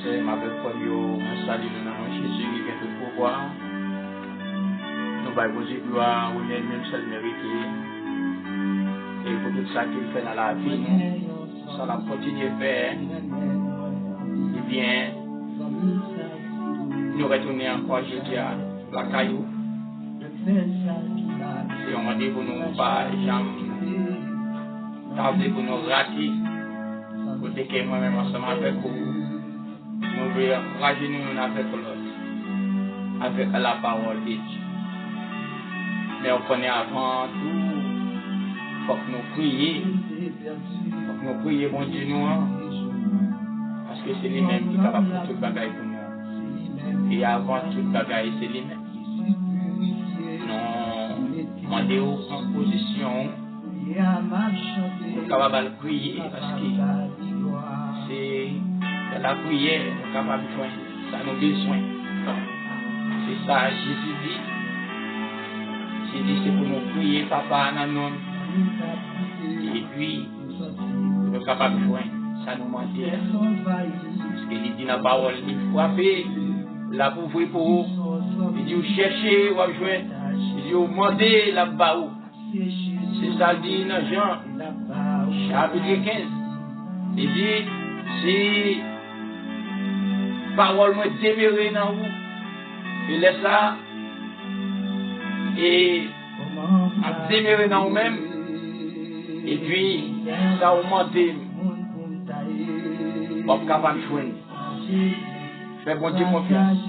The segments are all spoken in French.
C'est ma belle famille, on salue le nom de Jésus qui vient de pouvoir. Nous allons vous dire gloire, on est même seul mérité. Et pour tout ça qu'il fait dans la vie, ça va continuer à faire. Eh bien, nous retournons encore jeudi à la caillou. Et on m'a dit pour nous pas jamais tarder pour nous rater. Pour que moi-même ensemble avec vous, nous voulons rajeunir avec l'autre, avec la parole de Dieu. Mais on connaît avant tout, il faut que nous prions. Il faut que nous prions, mon Dieu, nous. Parce que c'est lui-même qui est capable de faire tout le bagage pour nous. Et avant tout le bagage, c'est lui-même. Nous demandons en position pour capable de prier. Parce que c'est de la prière nous sommes capables de joindre. Ça nous besoin. C'est ça, Jésus dit. C'est pour nous prier, papa, nanon. Et puis, nous sommes capables de joindre. Ça nous mentit. Parce qu'il dit dans la parole, il faut frapper, la pour vous pour vous. Il dit, vous cherchez, vous joindre. Il dit, vous demandez, la bas où. C'est ça, il dit dans Jean, chapitre 15. Il dit, si parole me demeure dans vous, il laisse ça. Et à demeurer dans vous-même, et puis ça augmente, pas capable de joindre. Fais bon Dieu confiance.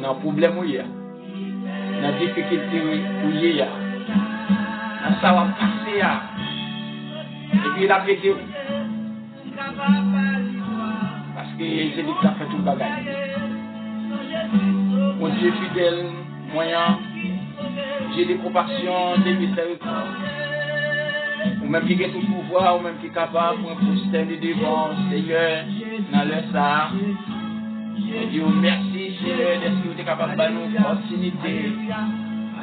Dans le problème où il y a, dans la difficulté où il y a, dans ça va passer. Et puis il a pété. Parce que c'est lui qui a fait tout le bagage. Mon Dieu fidèle, moyen. J'ai des compassions, des miséricordes. Ou même qui a tout pouvoir, ou même qui est capable pour se tenir devant Seigneur dans le ça. Je dis merci Seigneur d'être que vous êtes capable de nous opportunité.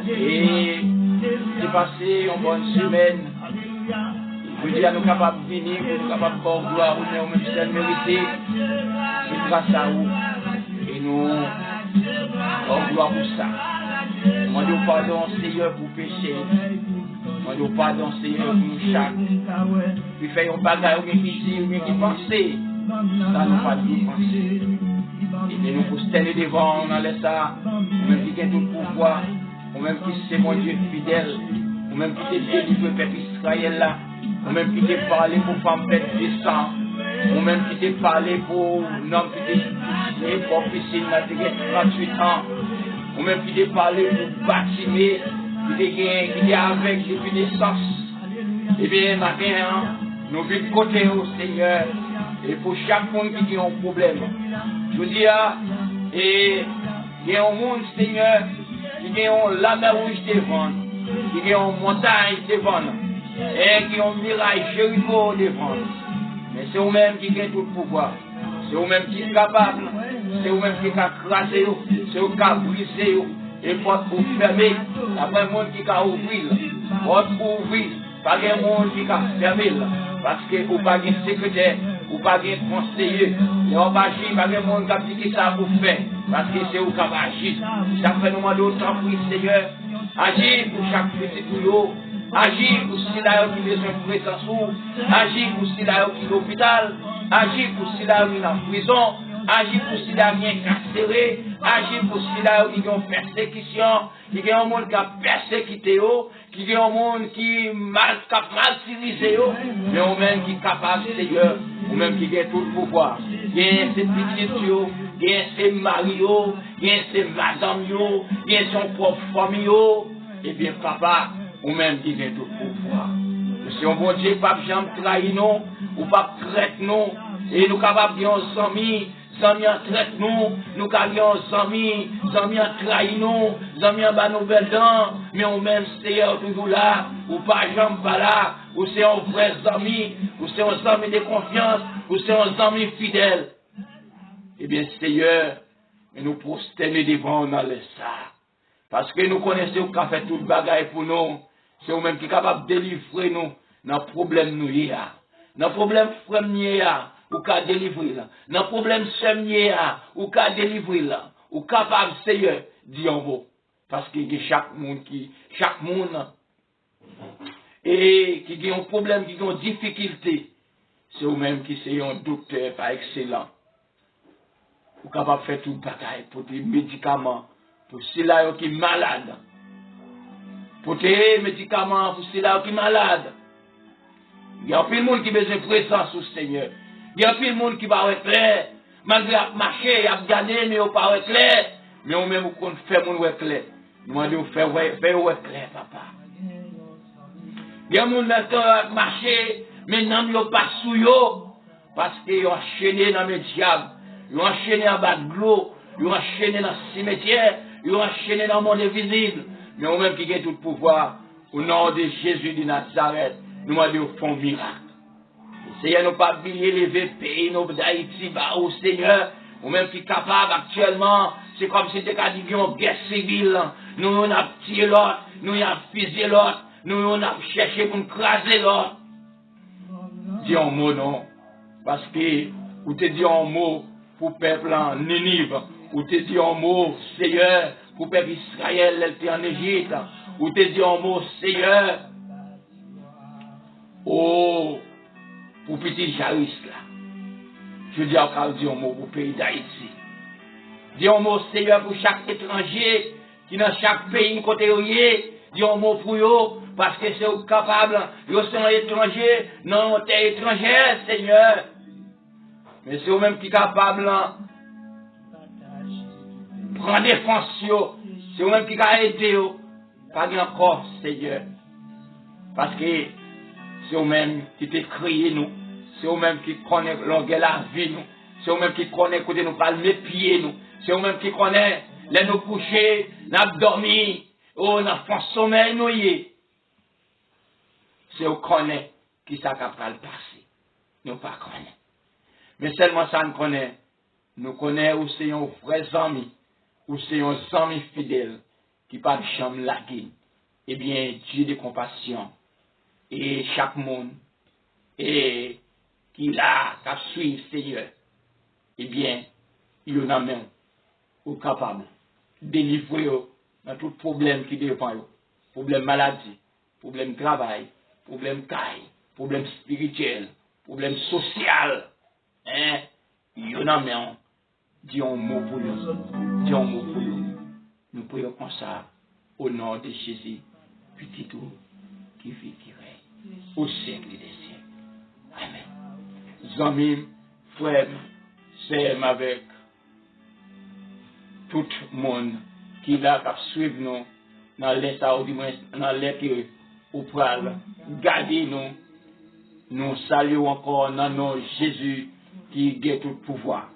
Et de passer une bonne semaine. Je dis à nous capables de venir, nous capables de faire gloire, ou même si elle mérité. C'est grâce à vous. Et nous faisons gloire pour ça. Demandez pardon, Seigneur, pour pécher. Demandez pardon, Seigneur, pour nous chaque. Puis faisons bagage, ou bien qui dit, ou bien qui pensait. Ça nous pas dit penser. Et bien nous pour se tenir devant, on laisse ça. Ou même qui a tout le pouvoir. Ou même qui c'est mon Dieu fidèle. Ou même qui t'est délivré peuple Israël là. Ou même qui t'est parlé pour femme pète du sang. Ou même qui t'est parlé pour un homme qui t'est touché pour piscine là, qui a 38 ans. Ou même qui t'est parlé pour bâtimer, qui t'est avec depuis naissance. Eh bien, maintenant, nous vivons côté au Seigneur. Et pour chaque monde qui a un problème, je vous dis, et il y a un monde, Seigneur, qui a la mer rouge devant, qui a une montagne devant, et qui a un mirail Jéricho devant. Mais c'est vous-même qui a tout le pouvoir. C'est vous-même qui est capable. C'est vous-même qui a crasé. C'est vous qui a brisé. Et pour fermer, il y a pas de monde qui a ouvert. Pour ouvrir, pas de monde qui a fermé. Parce que vous n'avez pas de secrétaire, vous n'avez pas de conseiller. Et on va agir, pas de monde qui a dit que ça vous fait. Parce que c'est vous qui avez agi. Ça fait nous demander autant pour le Seigneur. Agir pour chaque petit boulot. Agir pour ceux qui ont besoin de présence. Agir pour ceux qui sont à l'hôpital. Agir pour ceux qui sont en prison. Agir pour ceux qui sont incarcérés. Agir pour ceux qui ont persécution. Qui ont un monde qui a persécuté. Qui ont un monde qui a mal civilisé. Mais au même qui est capable, Seigneur. Ou même qui a tout le pouvoir. Il y a ces petits dieux. Il y a ces maris. Il y a ces madames. Il y a son propre famille. Eh bien, papa. Ou même qui vient tout pouvoir. Si on bon Dieu, pas jamais trahir nous, ou pas traite nous, et nous capables de dire aux amis en traite nous capables amis en trahir nous, amis en bas nos belles dents, mais on même Seigneur toujours là, ou pas jamais pas là, ou c'est un vrai ami, ou c'est un ami de confiance, ou c'est un ami fidèle. Eh bien, Seigneur, nous prosterner devant nous dans ça. Parce que nous connaissons qu'on a fait tout le bagage pour nous. C'est nous-mêmes qui sommes capables de délivrer nous dans le problème nous y a. Dans le problème premier, ou qu'à délivrer là. Dans le problème semi, ou qu'à délivrer là. Ou capable, Seigneur, dit en mot. Parce qu'il y a chaque monde et qui a un problème, qui a une difficulté. C'est eux-mêmes qui sont un docteur pas excellent. Ou capable de faire tout le bagaille pour des médicaments, pour ceux-là qui sont malades. Pour des médicaments, pour ceux-là qui sont malades. Il y a plus de monde qui a besoin de présence au Seigneur. Il y a plus de monde qui va être clair. Malgré marcher, il y a gagné, mais il ne va pas être clair. Mais on même qu'on fait mon clair. Nous allons faire clair, papa. Il y a des gens qui ont marché, mais non, ils n'ont pas sous eux. Parce qu'ils ont enchaîné dans les diables. Ils ont enchaîné en bas de l'eau. Ils ont enchaîné dans le cimetière. Ils ont enchaîné dans le monde invisible. Mais on même qui a tout le pouvoir, au nom de Jésus de Nazareth, nous allons faire un miracle. Seigneur, nous pas oublier les pays, nous d'Haïti, au Seigneur, ou même qui est capable actuellement, c'est comme si c'était une guerre civile. Nous avons tiré l'autre, nous avons fusillé l'autre, nous avons cherché pour nous craser l'autre. Dis un mot, non. Parce que, ou te dit un mot pour le peuple en Ninive, ou te dit un mot, Seigneur, pour le peuple Israël, elle était en Égypte, ou te dit un mot, Seigneur, oh, pour petit Jairus là. Je dis encore dire un mot pour le pays d'Haïti. Dis un mot, Seigneur, pour chaque étranger qui dans chaque pays côté où il est. Dis un mot pour eux, parce que c'est capable, ils sont étrangers, non, t'es étranger, Seigneur. Mais c'est eux-mêmes qui sont capables de prendre défense, c'est eux-mêmes qui sont aidés, pas encore, Seigneur. Parce que c'est eux-mêmes qui t'ont créé nous. C'est eux-mêmes qui connaissent la vie nous. C'est eux-mêmes qui connaissent côté nous parler mes pieds nous. C'est eux-mêmes qui connaissent les nous coucher, nous dormir, nous faire sommeil nous. C'est eux qui connaissent qui ça capable passer. Nous pas connaissons. Mais seulement ça nous connaît. Nous connaissons où c'est un vrai ami, où c'est un ami fidèle qui pas de chambre laguer. Eh bien, Dieu de compassion. Et chaque monde, et qui l'a, qui suit Seigneur, eh bien, il en a même, ou capable, de délivrer dans tout problème qui dépend, problème maladie, problème travail, problème caille, problème spirituel, problème social, hein, il en a même, dis un mot pour nous, dis un mot pour nous. Nous prions comme ça, au nom de Jésus, petit tout, qui vit, qui règne, au siècle des siècles. Amen. Amis, frères, sœurs, avec tout le monde qui l'a suivi nous dans l'état ou du moins dans l'état où pral garder nous, nous saluons encore dans nos Jésus qui a tout pouvoir.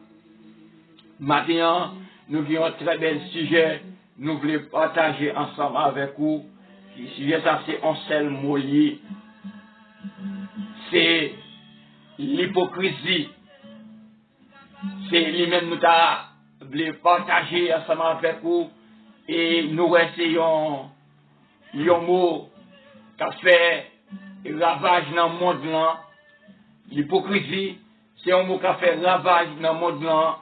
Maintenant, nous avons un très bel sujet, nous voulons partager ensemble avec vous. Le sujet, ça c'est un seul mot lié. C'est l'hypocrisie. C'est lui-même nous voulons partager ensemble avec vous. Et nous essayons un mot qui a fait ravage dans le monde là. L'hypocrisie, c'est un mot qui a fait ravage dans le monde là.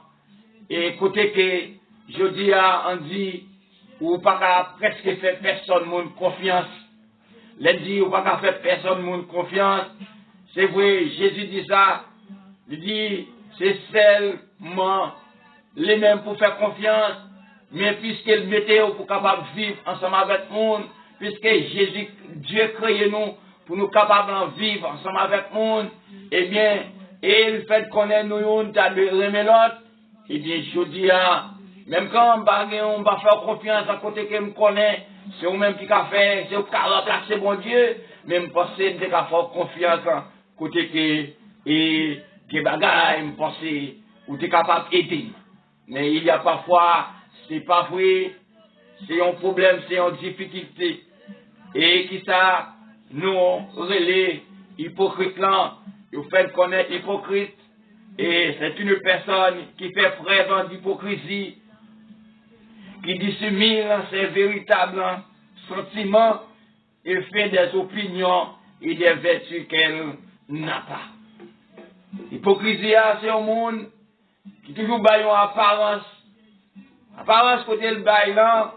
Et côté que je dis on dit ou pas presque faire personne monde confiance. Les dit ou pas faire personne monde confiance. C'est vrai, Jésus dit ça. Il dit c'est seulement les mêmes pour faire confiance. Mais puisque le météo pour capable de vivre ensemble avec le monde, puisque Jésus, Dieu créé nous pour nous capables de vivre ensemble avec le monde, eh bien, et le fait qu'on ait nous une tas de remet l'autre, eh bien, je dis, même quand on va faire confiance à côté que me connaît, c'est vous-même qui a fait, c'est vous qui a remplacé mon Dieu, même penser de faire confiance à côté que, et, que bagaille, me penser, ou t'es capable d'aider. Mais il y a parfois, c'est pas vrai, c'est un problème, c'est une difficulté. Et qui ça, nous, relais, hypocrite là, vous faites connaître hypocrite, et c'est une personne qui fait preuve d'hypocrisie, qui dissimule ses véritables sentiments et fait des opinions et des vertus qu'elle n'a pas. Hypocrisie, c'est un monde qui toujours baille en apparence. Apparence côté le bail là,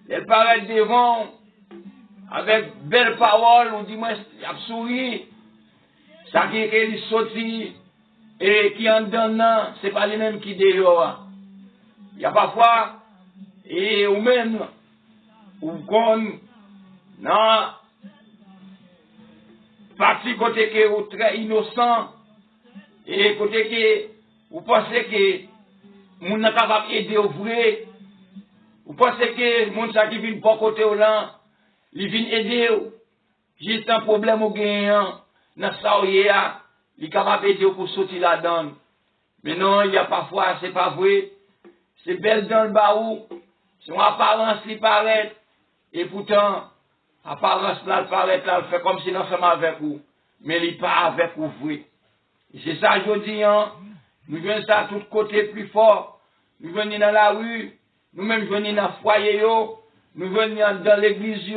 elle paraît devant, avec belles paroles, on dit moi, il a souri. Ça qui est sorti et qui en donne, c'est pas les mêmes qui dehors. Il y a parfois, et ou même, ou qu'on, non, parti côté qui est très innocent, et côté que vous pensez que moun n'est capable d'aider au vrai, vous pensez que moun ça qui vient pas côté au là, il vient aider, juste un problème au gagnant, dans ça il est capable d'aider pour sortir là-dedans. Mais non, il y a parfois, c'est pas vrai, c'est belle dans le baou, son apparence lui paraît, et pourtant, apparence là, elle paraît là, elle fait comme si nous sommes avec vous, mais il n'est pas avec vous vrai. Et c'est ça, je dis, hein, nous venons ça à tous côtés plus fort. Nous venons dans la rue, nous-mêmes venons dans le foyer, nous venons dans l'église,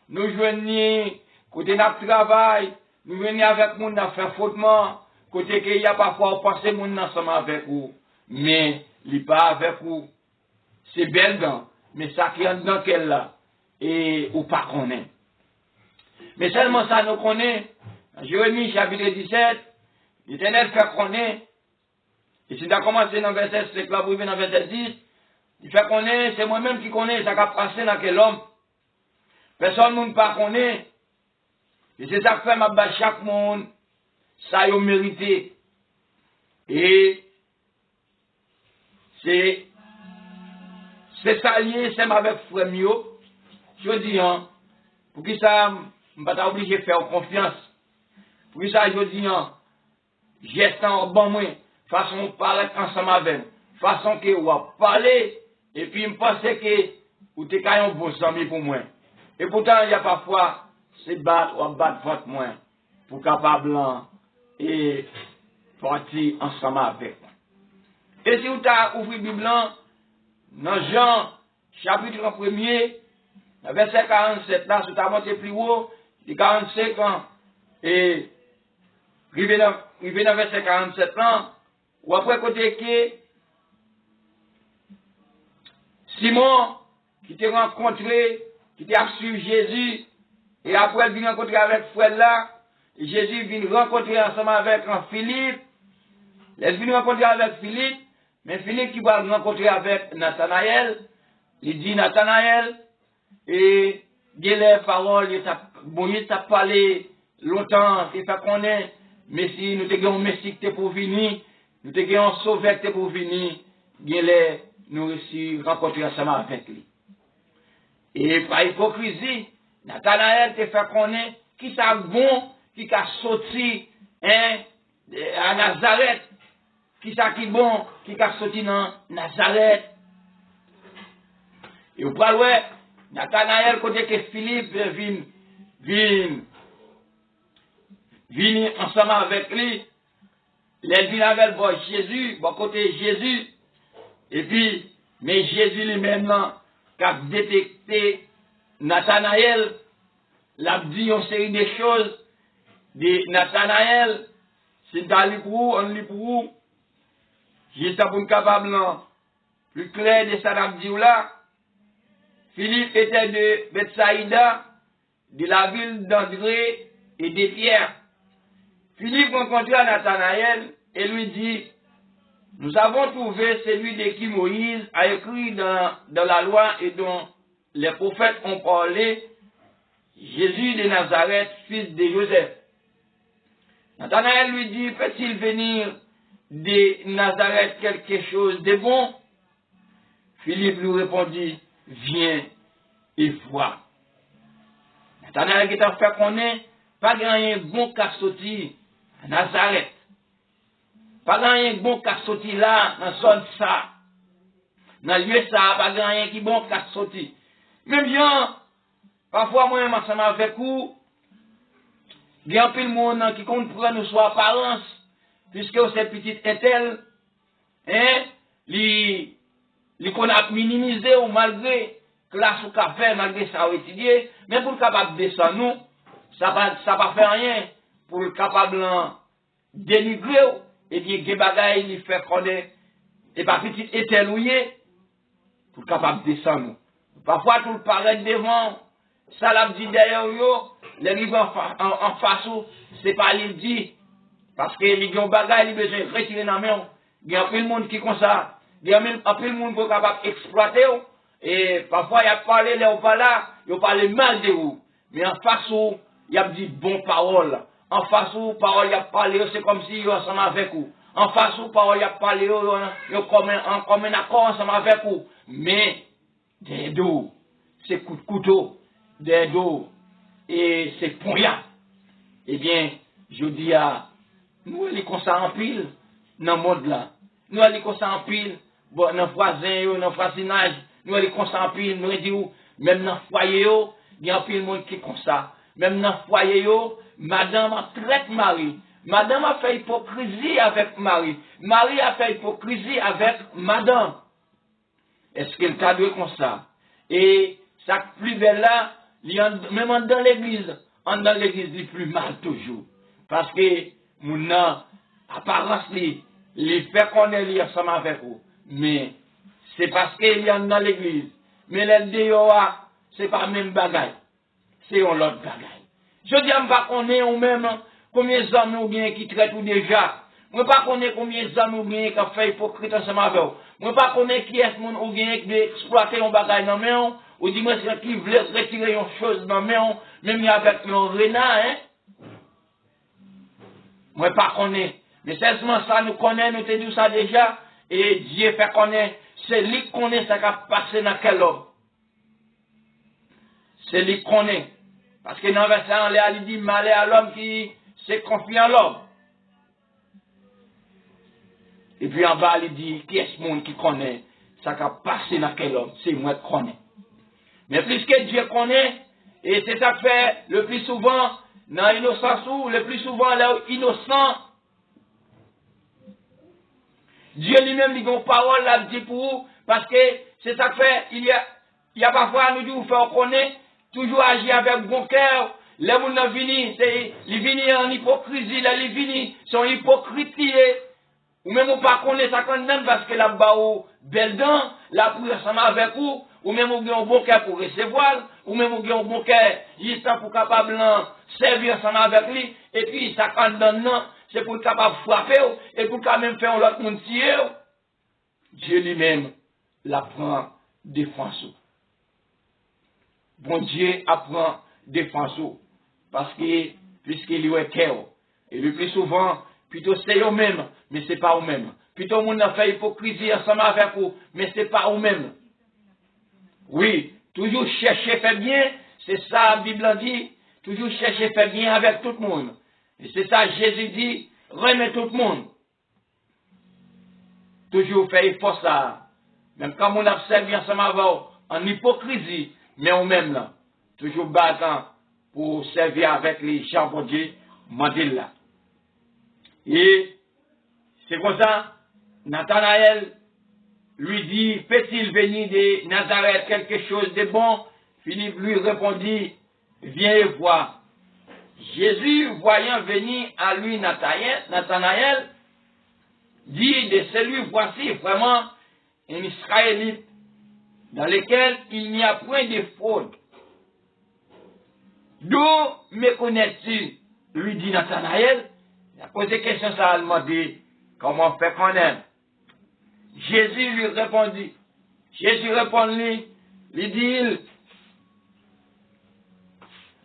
nous venons côté notre travail, nous venons avec nous dans faire fautement, côté qu'il y a parfois on pense que nous ensemble avec vous, mais il n'est pas avec vous. C'est belle dedans, mais ça qui est dans qu'elle là, et ou pas connaît. Mais seulement ça nous connaît. Jérémie chapitre 17, l'Éternel fait connaître, et si tu as commencé dans le verset 5, là, vous venez dans le verset 10, il fait connaître, c'est moi-même qui connais, ça qui passé dans quel homme. Personne ne pas connaît. Et c'est ça que fait ma base chaque monde, ça y a mérité. Et c'est ça lié, c'est avec frère Mio. Je dis, hein, pour qui ça, je ne vais pas obligé de faire confiance. Pour qui ça, je dis, hein, geste en bon moi, façon de parler ensemble avec, façon que vous parler, et puis je pense que vous êtes un bon ami pour moi. Et pourtant, il y a parfois, c'est battre ou battre votre moins, pour capable et partir ensemble avec moi. Et si vous avez ouvert la Bible, dans Jean, chapitre 1er, verset 47, là, si vous avez monté plus haut, il 45 ans, et arrivé dans le verset 47 ans, ou après côté que Simon, qui t'a rencontré, qui t'a suivi Jésus, et après il vient rencontrer avec frère là, et Jésus vient rencontrer ensemble avec Philippe, il vient rencontrer avec Philippe, mais Philippe qui va rencontrer avec Nathanaël, il dit Nathanaël, et il y a les paroles, il t'a parlé longtemps, il fait connaître, mais si nous avons un Messie pour venir, nous avons un sauveur pour venir, nous réussissons à rencontrer ensemble avec lui. Et par hypocrisie, Nathanaël te fait connaître qui ça bon, qui a sorti à Nazareth, qui ça qui bon, qui a sorti dans Nazareth. Et vous parlez, Nathanaël, côté que Philippe vient ensemble avec lui, il vient avec Jésus, bon côté Jésus, et puis, mais Jésus lui-même, qui a détecté Nathanaël, l'a dit une série de choses de Nathanaël, c'est dans pour vous, on lit pour vous, j'étais pour capable, plus clair de ça, l'a dit là. Philippe était de Bethsaïda, de la ville d'André et de Pierre. Philippe rencontra Nathanaël et lui dit, nous avons trouvé celui de qui Moïse a écrit dans la loi et dont les prophètes ont parlé, Jésus de Nazareth, fils de Joseph. Nathanaël lui dit, peut-il venir de Nazareth quelque chose de bon? Philippe lui répondit, viens et vois. Nathanaël qui t'a fait connaître, pas grand bon qu'a sorti à Nazareth. Pas grand bon qu'a sorti là, dans zone ça. Dans le lieu ça, pas grand qui bon qu'a sorti. Même bien, parfois moi, ensemble avec vous, il y a un peu de monde qui comprend nous soit apparence, puisque c'est petite intel, hein, li qu'on a minimisé ou malgré classe ou café, malgré ça ou étudié, mais pour le capable de descendre nous, ça va faire rien pour le capable dénigré, et bien, des bagailles, il fait connaître, et pas petit ételouillé, pour capable de descendre. Parfois, tout le paraît devant, ça l'a dit derrière eux, les livres en face, c'est pas lui dit, parce que les gens bagailles, ils besoin de retirer dans la main. Il y a plein de monde qui comme ça, il y a plein de monde qui est capable d'exploiter, et parfois, il y a parlé là ou pas là, il y a parlé mal de vous. Mais en face, il y a dit bon parole. En face, parole, il y a parlé, c'est comme si il y ensemble avec vous. En face, parole, il y a parlé, il y a comme un accord ensemble avec vous. Mais, des dos, c'est coup de couteau, des dos, et c'est poignard. Eh bien, je dis à nous, les comme ça en pile, dans le monde là. Nous, les comme ça en pile, dans le voisin, dans le voisinage, nous, les comme ça en pile, nous, disons, même dans le foyer, il y a un pile de monde qui est comme ça. Même dans le foyer, madame a traite Marie. Madame a fait hypocrisie avec Marie. Marie a fait hypocrisie avec madame. Est-ce qu'elle t'a doué comme ça? Et ça plus belle là, même dans l'église, dans l'église, il plus mal toujours. Parce que mon apparence, il fait qu'on est ensemble avec vous. Mais c'est parce qu'il y a dans l'église. Mais les dehors, c'est pas le même bagaille. C'est un autre bagaille. Je dis pas qu'on est ou même combien d'hommes ou bien qui traitent ou déjà. Moi pas connais combien d'hommes ou bien qui fait hypocrite ensemble avec vous. Moi pas connais qui est mon ou bien qui exploiter un bagaille dans main ou dis-moi qui veut retirer une chose dans main même avec un renard hein. Moi pas connais. Mais seulement ça nous connaît, nous te dit ça déjà et Dieu fait connaître c'est lui qui connaît ça qui a passé dans quel homme. C'est lui qui connaît. Parce que dans le verset, il dit malheur à l'homme qui se confie en l'homme. Et puis en bas, il dit qui est ce monde qui connaît ça qui a passé dans quel homme. C'est moi qui connais. Mais plus que Dieu connaît, et c'est ça que fait le plus souvent dans l'innocence ou le plus souvent l'innocent. Dieu lui-même dit une parole là dit pour vous, parce que c'est ça que fait, il y a parfois nous dit vous faire connaître, toujours agir avec bon cœur. Les gens viennent, ils viennent en hypocrisie, là, ils viennent, sont hypocrites. Ou même vous pas connaître ça quand même parce que la bas ou belle dent, la pour ensemble avec vous, ou même vous avez un bon cœur pour recevoir, ou même vous avez un bon cœur, juste pour capable servir ensemble avec lui, et puis ça quand même c'est pour capable frapper, et pour quand même faire l'autre monde tirer. Dieu lui-même l'apprend défense. Bon Dieu apprend défense. Parce que, puisqu'il y a cœur. Et le plus souvent, plutôt c'est eux-mêmes, mais c'est pas eux-mêmes. Plutôt, on a fait hypocrisie ensemble avec vous, mais c'est pas eux-mêmes. Oui, toujours chercher faire bien, c'est ça la Bible dit, toujours chercher faire bien avec tout le monde. Et c'est ça Jésus dit, remet tout le monde. Toujours faire effort ça. Même quand on a servi ensemble avec vous, en hypocrisie, mais eux-mêmes là, toujours battant pour servir avec les gens pour Dieu, mandil là. Et c'est comme ça, Nathanaël lui dit, peut-il venir de Nazareth quelque chose de bon? Philippe lui répondit, viens et vois. Jésus, voyant venir à lui Nathanaël, dit de celui, voici vraiment un Israélite dans lequel il n'y a point de fraude. D'où me connais-tu? Lui dit Nathanaël. Il a posé question, ça a demandé comment fait connaître. Jésus lui répondit. Jésus répondit, lui dit,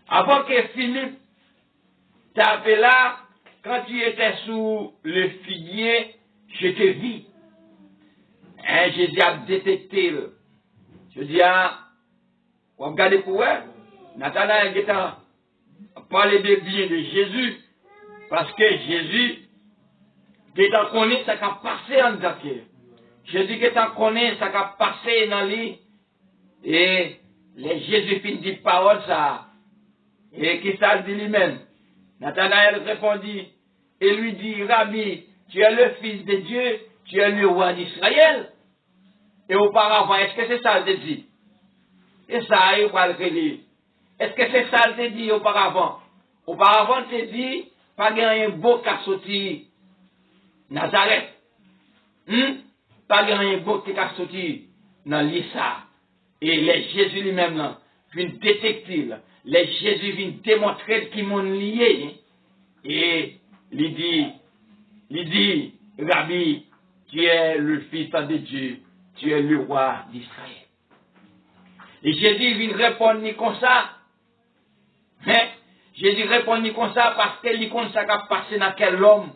avant que Philippe t'appelle là, quand tu étais sous le figuier, je te vis. Hein, Jésus a détecté. Je dis, on regarde pour eux. Nathanaël est en parler de bien de Jésus, parce que Jésus est en connaît ça qui a passé en Zakir. Jésus est en connaît ça qui a passé dans lui, et les Jésus finit dit parole ça, et qui ça dit lui-même. Nathanaël répondit, et lui dit, Rabbi, tu es le fils de Dieu, tu es le roi d'Israël. Et auparavant, est-ce que c'est ça qu'il dit? Et ça, il va le relire. Est-ce que c'est ça qu'il dit auparavant? Auparavant, il dit, pas gagné beau qui a sorti Nazareth. Pas gagné beau qui a sorti dans l'Issa. Et les Jésus lui-même là, viennent détecter, les Jésus viennent démontrer qu'ils m'ont lié. Et il dit, Rabbi, tu es le fils de Dieu, tu es le roi d'Israël. Et Jésus vient répondre comme ça. Mais Jésus répond comme ça parce qu'il connaît ça qui a passé dans quel homme.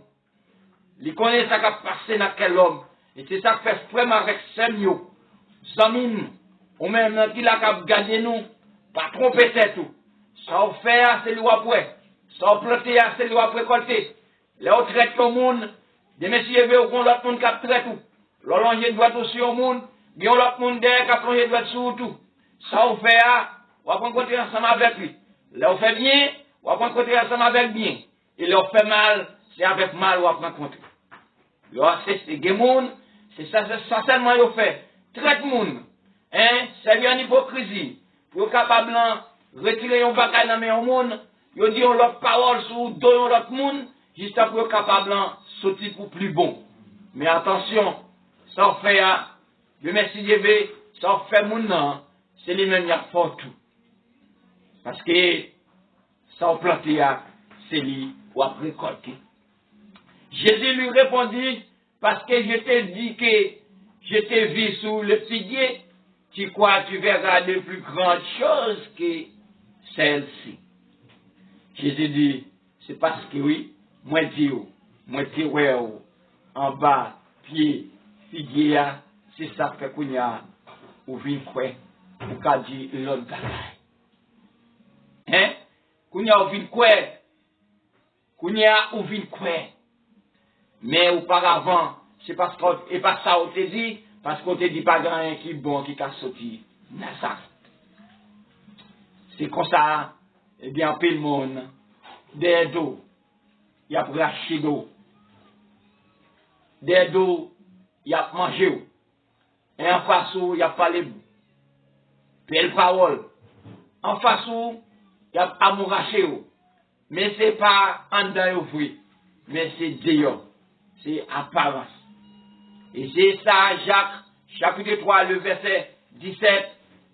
Il connaît ça qui a passé dans quel homme. Et c'est ça qui fait vraiment avec Samuel. Samin, ou même qui l'a gardé nous, pas tromper tout. Ça on fait, c'est lui après. Ça on planter, c'est lui après récolter. Là on traite le monde, des messieurs veulent qu'on l'autre monde qui traite tout. L'on doit aussi au monde, bien l'autre monde derrière qui plongé doit sur tout. Ça on fait, on va rencontrer ensemble avec lui. Là on fait bien, on va rencontrer ensemble avec bien. Et là on fait mal, c'est avec mal on va rencontrer. Là c'est des monde, c'est ça, c'est sincèrement on fait. Traite monde. C'est une hypocrisie. Pour être capable de retirer un bagage dans le monde, ils disent l'autre parole sur l'autre monde, juste pour être capable de sortir pour plus bon. Mais attention, ça fait, le Messie Dieu, ça fait mon nom, c'est lui-même qui a fait tout. Parce que ça planté, c'est lui pour récolter. Jésus lui répondit, parce que je t'ai dit que je t'ai vu sous le figuier, tu crois tu verras de plus grandes choses que celle-ci. Jésus dit, c'est parce que oui, moi dis, ouais, en bas, pied, figuier, c'est ça que qu'on y a, ou vin quoi, ou qu'a dit l'autre bagaille. Qu'on y a ou vin quoi, qu'on y a ou vin quoi. Mais auparavant, c'est parce qu'on, et pas ça on te dit, parce qu'on te dit pas grand qui bon, qui a sorti Nazareth. C'est comme ça, eh bien, peu le monde, des dos, il y a braché d'eau. Des dos, il y a mangé. Et en face, il y a parlé. Belle parole. En face, il y a amouraché. Mais ce n'est pas en dedans, mais c'est dehors. C'est apparence. Et c'est ça, Jacques, chapitre 3, le verset 17,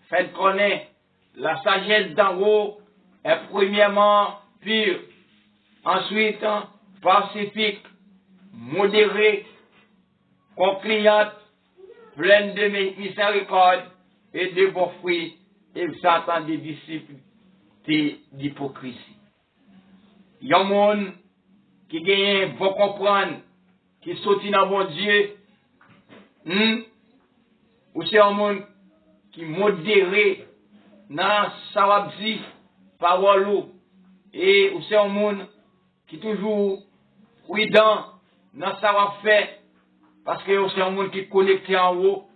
fait connaître la sagesse d'en haut est premièrement pure, ensuite pacifique, modérée, conciliante, pleine de miséricorde et de bons fruits, et vous entendez des disciples d'hypocrisie. Il y a un monde qui gagne, va comprendre, qui sortit dans mon Dieu, ou c'est un monde qui modéré dans sa wabzi, parole, et ou c'est un monde qui toujours prudent dans sa wabzi, parce que c'est un monde qui est connecté en haut.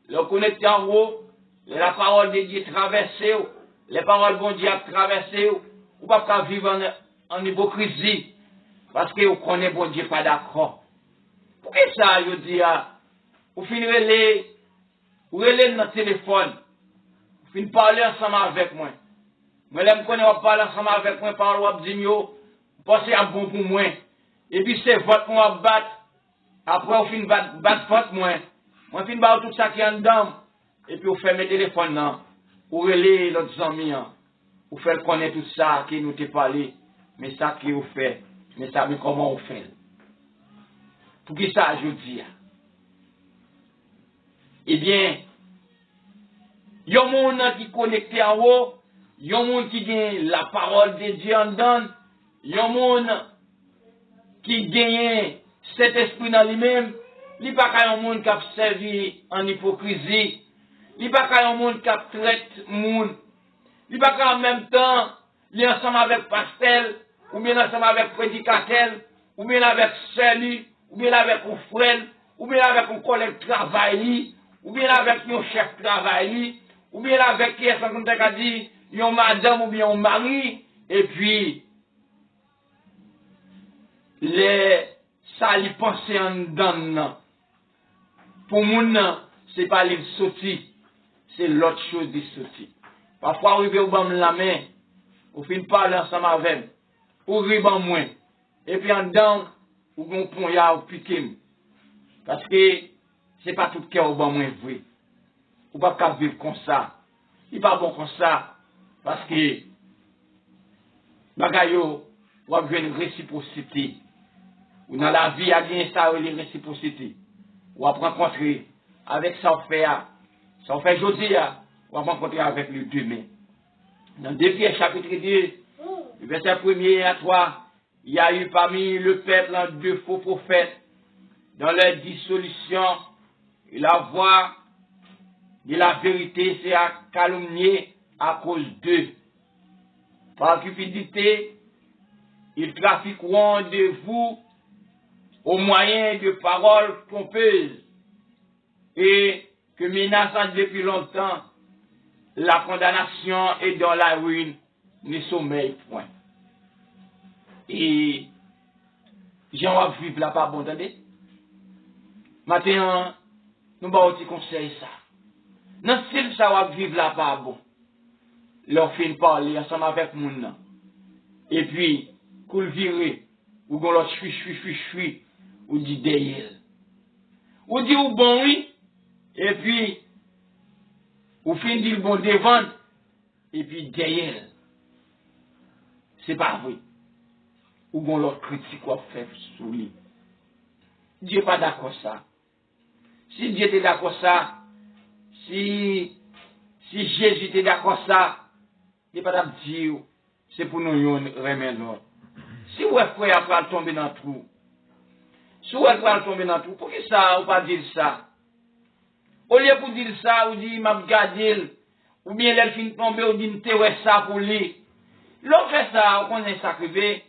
Le connecté en haut, la parole de Dieu traversée, les paroles de Dieu traversées, ou pas vivre en hypocrisie, parce que vous connaissez bon Dieu pas d'accord. Pour que ça, je dis, vous finirez vous relèvez dans le téléphone, vous finissez parler ensemble avec moi. Moi, je connais pas parler ensemble avec moi, par le dit, vous pensez à bon pour moi. Et puis c'est votre moi battre. Après, vous finissez battre votre moi. Moi, je finis battre tout ça qui est en dedans. Et puis, vous fermez le téléphone là. Vous relèvez l'autre ami. Vous faites connaître tout ça qui nous t'a parlé. Mais ça qui vous fait. Mais ça, mais comment vous faites? Pour qui ça, je dis? Eh bien, il y a un monde qui est connecté en haut, il y a un monde qui gagne la parole de Dieu en dedans, il y a un monde qui gagne cet esprit dans lui-même, il n'y a pas un monde qui a servi en hypocrisie, il n'y a pas un monde qui a traité le monde, il n'y a pas en même temps, il est ensemble avec pastel, ou bien ensemble avec prédicateur, ou bien avec salut, ou bien avec un frère, ou bien avec un collègue travail, ou bien avec un chef travail, ou bien avec qui est-ce qu'on t'a dit, un madame ou bien un mari, et puis, ça lui pense en dedans. Pour moi, ce n'est pas les sorti, c'est l'autre chose de sorti. Parfois, on arrive au bas de la main, on finit parler ensemble avec, ou arrive en moins, et puis en dedans, ou gon pon ya ou piqué. Parce que c'est pas tout cœur au bon moins vrai. Ou pas qu'à vivre comme ça. Il pas bon comme ça. Parce que, bagayo, ou a une réciprocité. Ou dans la vie, il y a bien ça, ou les réciprocité. Ou à rencontrer avec ça, on fait aujourd'hui, ou à rencontrer avec le demain. Dans 2 Pierre chapitre 2, le verset 1er à 3, il y a eu parmi le peuple 2 faux prophètes. Dans leur dissolution, et la voix de la vérité c'est à calomnier à cause d'eux. Par cupidité, ils trafiqueront de vous au moyen de paroles trompeuses et que menaçant depuis longtemps, la condamnation est dans la ruine, ne sommeille point. Et j'en vais vivre là pas bon, attendez. Maintenant, nous allons te conseiller ça. Dans ce style, ça va vivre là pas bon. Leur fin parler ensemble avec moun. Et puis, cool virer, ou gon l'autre chui, ou dit derrière. Ou dit ou bon oui, et puis, ou fin dit le bon devant, et puis derrière. C'est pas vrai. Ou gon l'autre critique quoi faire sous lui. Dieu n'est pas d'accord ça. Si Dieu était d'accord ça, si Jésus était d'accord ça, il n'est pas d'accord dire, c'est pour nous remettre l'autre. Si vous êtes prêt à tomber dans le trou, si vous êtes prêt à tomber dans le trou, pour qui ça, ou pas dire ça? Au lieu pour dire ça, ou dire, m'a regardé, ou bien l'elle finit de tomber, ou dit, m'te ça pour lui. L'on fait ça, on connaît ça privé,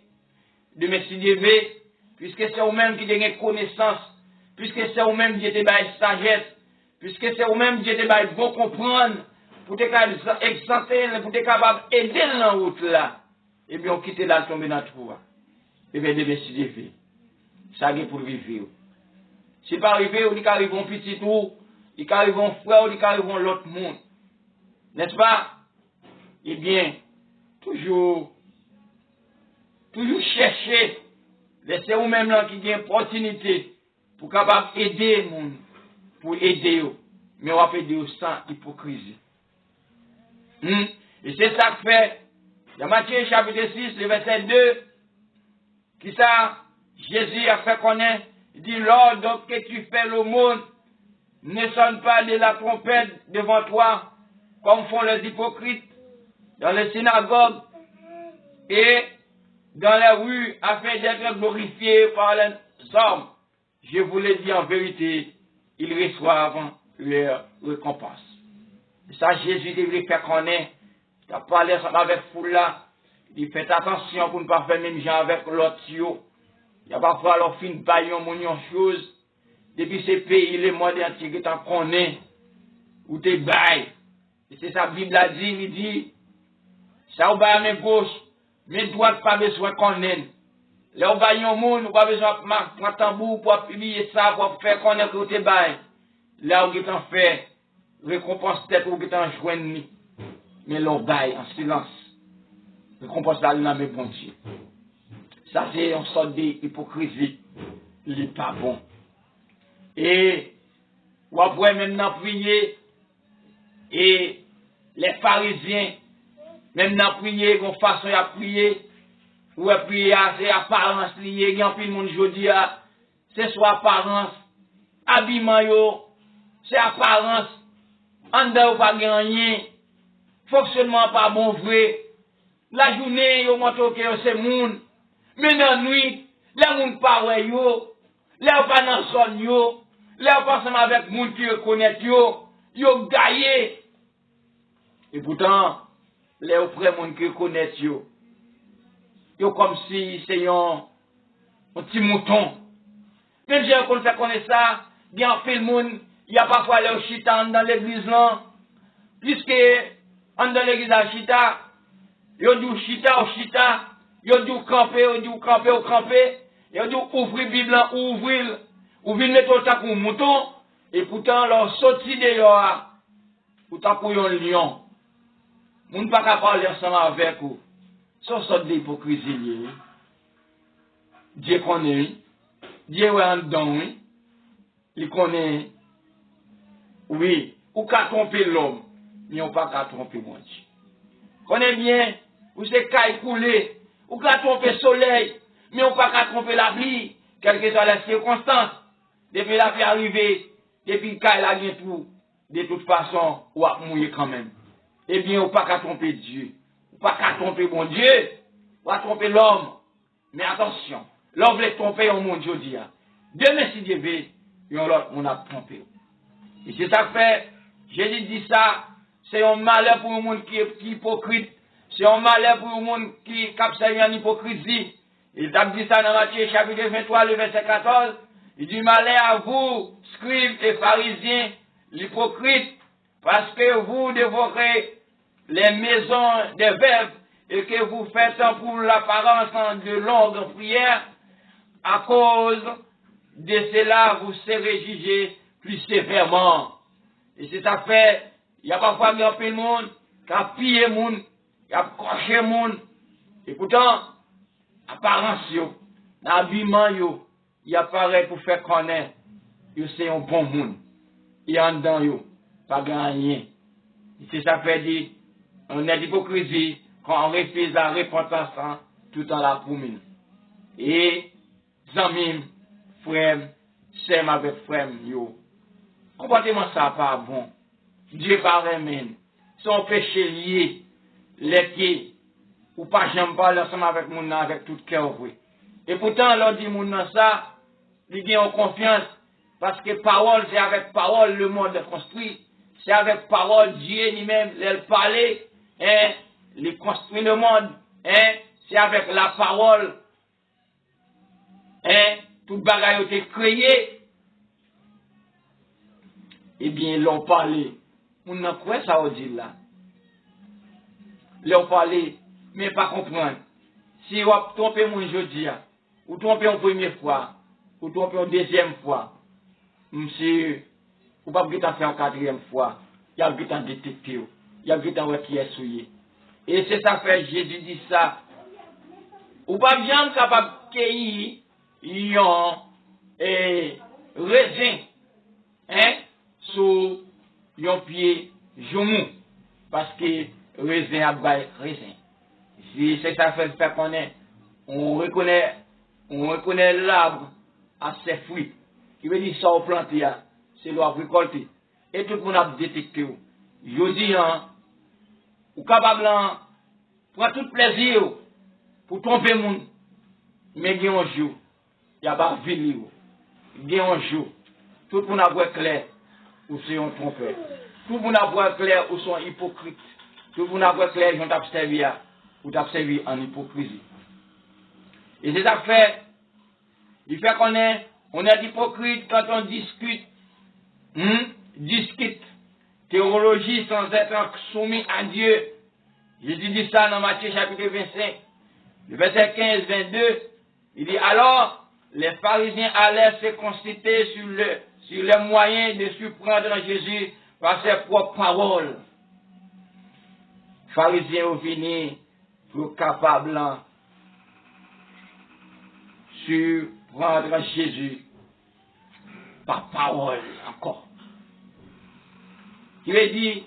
de M. Dieu, puisque c'est vous-même qui avez connaissance, puisque c'est vous-même qui avez sagesse, puisque c'est vous-même qui avez bon comprendre, pour être exempter, pour être capable d'aider dans la route là, et bien on quitte là, tomber dans le trou. Et bien de M. Dieu, ça est pour vivre. Si pas arrivé, on dit qu'arrive un petit tour, il qu'arrive un frère, il qu'arrive l'autre monde. N'est-ce pas? Eh bien, toujours chercher, laissez vous-même là qui a une opportunité pour capable aider les gens, pour aider eux. Mais on va aider eux sans hypocrisie. Et c'est ça que fait, dans Matthieu chapitre 6, le verset 2, qui ça, Jésus a fait connaître, il dit, lors donc que tu fais le monde, ne sonne pas de la trompette devant toi, comme font les hypocrites, dans les synagogues et dans les rues, afin d'être glorifiés par les hommes. Je vous le dis en vérité, ils reçoivent leur récompense. Et ça, Jésus devrait faire connaître, il a parlé avec foule là, il fait attention pour ne pas faire même gens avec l'autre. Il y a parfois leur fin de baillon, mon chose, depuis ces pays, les modernes qui t'en connaissent, ou t'es bail. Et c'est ça, la Bible a dit, il dit, ça ou baille à mes gauche, mes droites pas besoin qu'on aime. Là où baille un monde, ou pas besoin de prendre tambour pour publier ça, pour faire connaître que t'es bail. Là où t'en fait, récompense tête ou t'en joigne, mais l'on baille en silence. Récompense là, dans mes bons Dieu. Ça, c'est une sorte d'hypocrisie. Il n'est pas bon. Et, ou après maintenant prier, et les pharisiens, maintenant prier, une façon à prier, ou à prier, c'est apparence liée, il y a un peu de monde aujourd'hui, c'est soit apparence, habillement, c'est apparence, en dedans pas gagner, fonctionnement pas bon vrai, la journée, yo montre que c'est monde, mais dans la nuit, là moun pas ouais yo, là pas dans son yo, là pas ensemble avec moun qui reconnaît yo gaillé. Et pourtant, là auprès moun qui reconnaît yo comme si c'est un petit mouton. Même si on fait connaître ça, bien en fait le monde, il y a parfois les chita dans l'église là, puisque dans l'église à chita, yo dit chita, yo dit camper, yo dit ouvrir Bible, ouvrir mettre ça pour mouton, et pourtant leur sorti dehors, ou tant pour un lion. Moun pas capable parler ensemble avec vous. C'est une sorte d'hypocrisie. Dieu connaît, Dieu est en dedans, il connaît, oui, ou qu'à tromper l'homme, mais on pas qu'à tromper mon Dieu. Connaît bien, ou c'est caille coulé, ou qu'à tromper le soleil, mais on pas qu'à tromper la pluie, quelle que soit la circonstance. Depuis la pluie arrivée, depuis le caille la vient tout, de toute façon, on va mouiller quand même. Eh bien, on pas qu'à tromper Dieu, on pas qu'à tromper mon Dieu, on va tromper l'homme. Mais attention, l'homme veut tromper au monde aujourd'hui. Demain, si Dieu veut, on a trompé. Et c'est ça que fait, Jésus dit ça, c'est un malheur pour le monde qui est hypocrite. C'est un malheur pour le monde qui capte en hypocrisie. Il a dit ça dans Matthieu chapitre 23, le verset 14. Il dit malheur à vous, scribes et pharisiens, l'hypocrite, parce que vous dévorez les maisons des veuves et que vous faites pour l'apparence de longues prières. À cause de cela, vous serez jugés plus sévèrement. Et c'est ça fait, il y a parfois un peu de monde qui a pillé le monde, qui a croché le monde. Et pourtant, apparence, l'habillement, il apparaît pour faire connaître que c'est un bon monde. Et en dedans, pas rien. Et c'est ça fait dire, on est d'hypocrisie quand on refuse la repentance tout en la commune. Et, amis, frères, sème avec frères, comportement ça pas bon. Dieu pas remen. Son péché lié, les qui, ou pas j'aime parler ensemble avec mon avec tout cœur vrai. Et pourtant, l'on dit mon ça, il gagne en confiance, parce que parole, c'est avec parole le monde est construit. C'est avec parole Dieu lui-même, il parler, hein, il construit le monde, hein, c'est avec la parole, hein, tout bagaille a été créé. Eh bien, ils l'ont parlé. On n'a quoi ça au dire là? Ils l'ont parlé, mais pas comprendre. Si vous trompez mon jeudi, ou trompez une première fois, ou trompez une deuxième fois, monsieur, ou pas vous faire une quatrième fois, il y a un détecté, il y a un qui est souillé. Et c'est ça fait Jésus dit ça. Ou pas bien capable de cueillir, ils ont raisin, hein? Sous yon pied jomou parce que raisin a bail raisin. Si c'est ça fait connaître, on reconnaît l'arbre à ses fruits. Qui veut dire ça au planter, c'est l'eau récolter. Et tout le monde a détecté. Je dis, ou capable prendre tout plaisir pour tromper le monde. Mais il y a un jour, il y a pas ville. Il y a un jour, tout le monde a vu clair. Ou c'est un trompeur. Tout le monde a vu clair ou sont hypocrites. Tout le monde a vu clair, ils ont observé ou d'observer en hypocrisie. Et c'est ça fait, il fait qu'on est hypocrite quand on discute, discute théologie sans être soumis à Dieu. Jésus dit ça dans Matthieu chapitre 25, le verset 15-22, il dit alors, les pharisiens allèrent se consulter sur les moyens de surprendre Jésus par ses propres paroles. Les pharisiens ont fini pour capable de surprendre Jésus par parole encore. Il veut dire,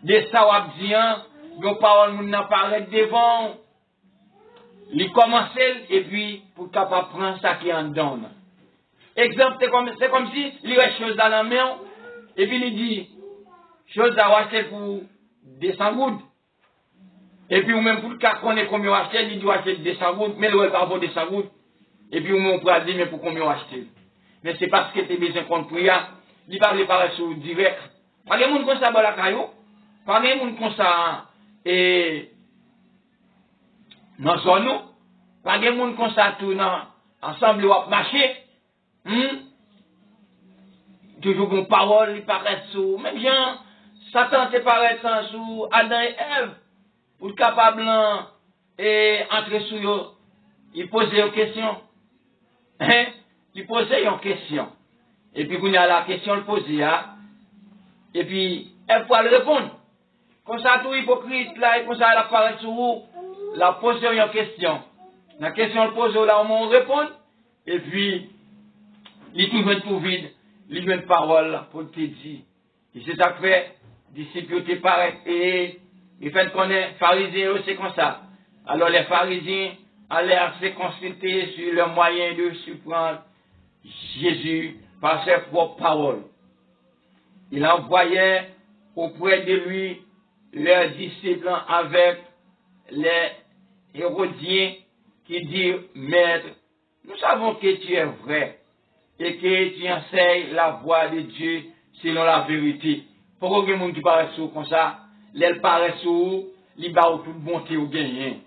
de ça on dit, nos paroles n'apparaissent devant, les commencer et puis pour capable prendre ça qui en donne. Exemple, c'est comme si il y a chose dans la main et puis il dit, chose à acheter pour 200 gouttes. Et puis ou même pour le cas qu'on est combien acheter, il doit acheter 200 gouttes, mais il ne va pas 200 gouttes. Et puis ou même on peut dire, mais pour combien acheter. Mais c'est parce que tu as besoin qu'on prie, il va préparer sur direct. Pas de monde comme ça dans la caillou, pas de monde comme ça et dans zone nous, pas de monde comme ça tout ensemble ou marcher. Toujours une parole, il paraît sous, même bien, Satan te paraît sous Adam et Ève, pour capable et entrer sous eux, il posait une question. Il posait une question. Et puis, quand il y a la question, il posait, et puis, elle peut le répondre. Comme ça, tout hypocrite, là, et comme ça, elle apparaît sur vous, la poser une question. La question le pose là, on répond. Et puis, il trouve tout vide. Il met une parole pour te dire. Et c'est ça que fait, disciples te paraît. Et il fait qu'on est pharisiens, c'est comme ça. Alors les pharisiens allèrent se consulter sur le moyen de surprendre Jésus par ses propres paroles. Il envoyait auprès de lui leurs disciples avec les Hérodiens qui dirent, Maître, nous savons que tu es vrai et que tu enseignes la voie de Dieu selon la vérité. Pourquoi il y a des gens qui paraissent comme ça, les paraissent sous, ils ont toute bonté au gagné.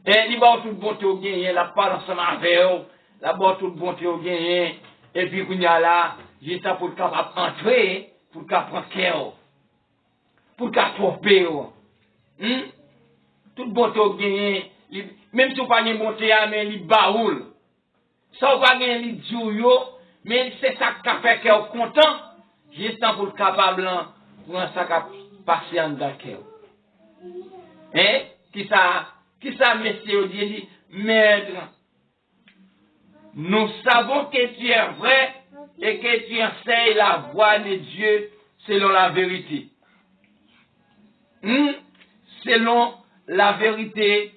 Et ils ont toute bonté au gagné, la parole ensemble avec eux, la toute bonté au gagné, et puis il y a là, juste pour capable entrer, pour capable prendre cœur, pour capable tromper. Toute bonté au gagné, même si vous n'avez pas de bonté, mais il baoule. Ça vous pas gagner li djouyo, mais c'est ça qui fait que vous content, juste pour le capable pour ça qui passer en d'accord. Hein? Qui ça monsieur dit Maître, nous savons que tu es vrai et que tu enseignes la voie de Dieu selon la vérité. Selon la vérité,